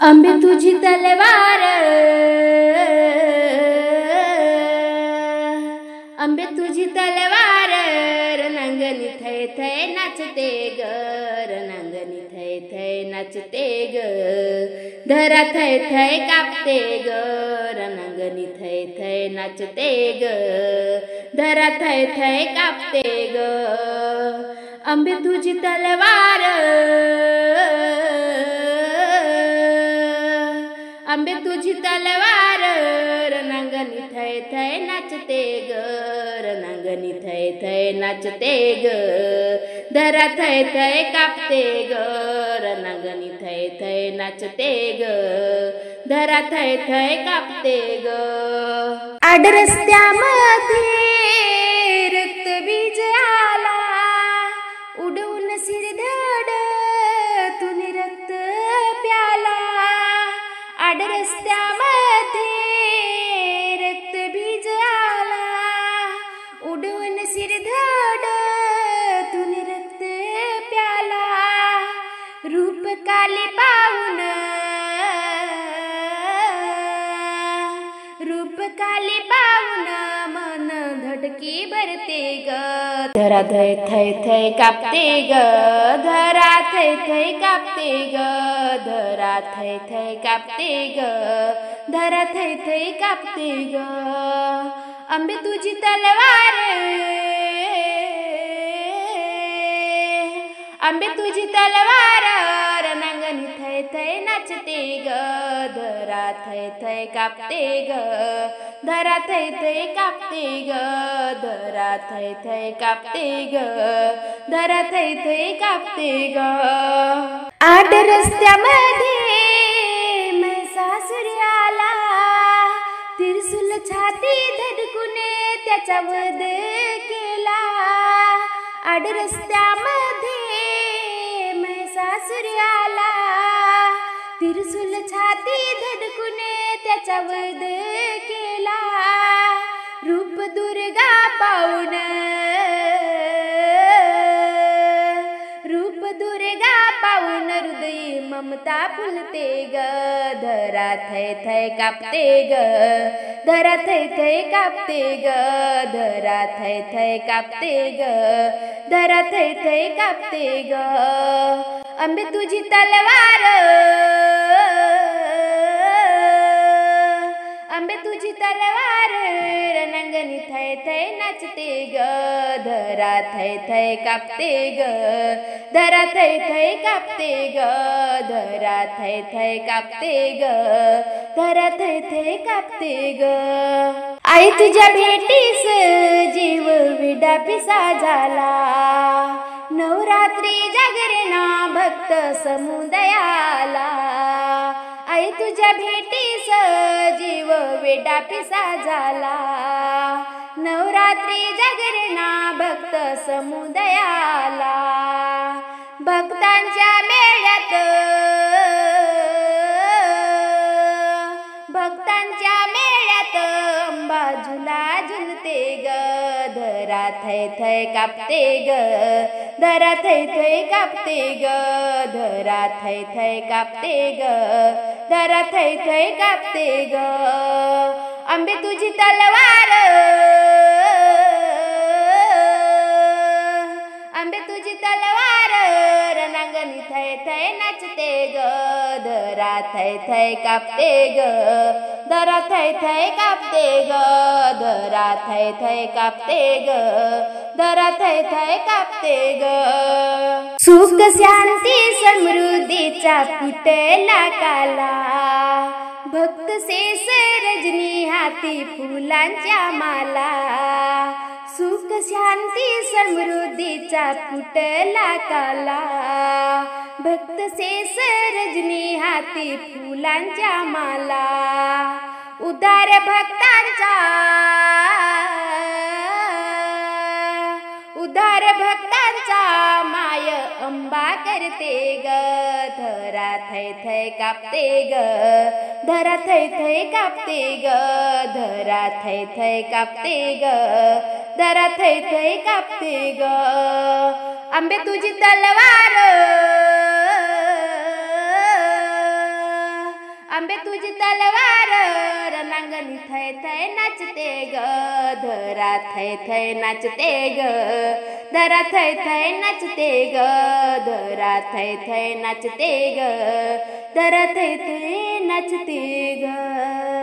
आंबे तुझी तलवार, आंबे तुझी तलवार, रणांगणी थै थै नाचते ग, रणांगणी थै थै नाचते ग, धरा थै थै कापते ग, रणांगणी थै थै नाचते ग, धरा थै थै कापते ग, आंबे तुझी तलवार, आंबे तुझी तलवार, रणांगणी थै थै नाचते ग, रणांगणी थै थै नाचते ग, धरा थै थै कापते ग, रणांगणी थै थै नाचते ग, धरा थै थै कापते ग. आड रस्त्यामध्ये रक्तबीज आला, उडवून सिरधड तुने रक्त प्याला. आड रस्त्यामध्ये रक्तबीज आला, उडवून सिरधड तुने रक्त प्याला. रूप काली पाहून, रूप काली पाहून मन धडकी भरते ग, धरा थै थै थै कापते ग, धरा थै थै कापते ग, धरा थै थै कापते ग, धरा थै थै कापते ग. आंबे तुझी तलवार, आंबे तुझी तलवार, रणांगणी थै थै नाचते ग, धरा थै थै कापते ग, धरा थै थै कापते ग, धरा थै थै कापते ग, धरा थै थै कापते ग. आड रस्त्यामध्ये महिषासुर आला, त्रिशूल छाती धडकून त्याचा वध केला. आड रस्त्यामध्ये महिषासुर आला, त्रिशूल छाती धडकून त्याचा वध केला. रूप दुर्गा पाहून, रूप दुर्गा पाहून हृदयी ममता फुलते ग, धरा थै थै कापते ग, धरा थै थै कापते ग, धरा थै थै कापते ग, धरा थै थै कापते ग. आंबे तुझी तलवार, आंबे तुझी तलवार, रणांगणी थै थै नाचते ग, धरा थै थै कापते ग, धरा थै थै कापते ग, धरा थै थै कापते ग, धरा थै थै कापते ग. आई तुझ्या भेटीस जीव विडापिसा झाला, नवरात्री जागरणा भक्त समुदयाला. आई तुझ्या भेटीस जीव विडापिसा झाला, नवरात्री जागरणा भक्त समुदयाला. भक्तांच्या मेळ्यात, भक्तांच्या मेळ्यात अंबा झुला झुलते ग, धरा थै थै कापते ग, धरा थै थै कापते ग, धरा थै थै कापते ग, धरा थै थै कापते ग. आंबे तुझी तलवार, आंबे तुझी तलवार, रणांगणी थै थै नाचते ग, धरा थै थै कापते ग, धरा थै थै कापते ग, धरा थै थै कापते ग, धरा थै थै कापते ग. सुख शांती समृद्धीचा कुठला काला, भक्त शेष रजनी हाती फुलांच्या माला. सुख शांती समृद्धीचा फुटला काला, भक्त शेष रजनी हाती फुलांच्या माला. उदार भक्तांचा, उदार भक्तांचा माय अंबा करते ग, धरा थै थै कापते ग, धरा थै थै कापते ग, धरा थै थै कापते ग, धरा थै थै कापते ग. आंबे तुझी तलवार, आंबे तुझी तलवार रणांगणी थै थै नाचते ग धरा थै थै नाचते ग धरा थै थै नाचते ग धरा थै थै नाचते ग धरा थै थै नाचते ग.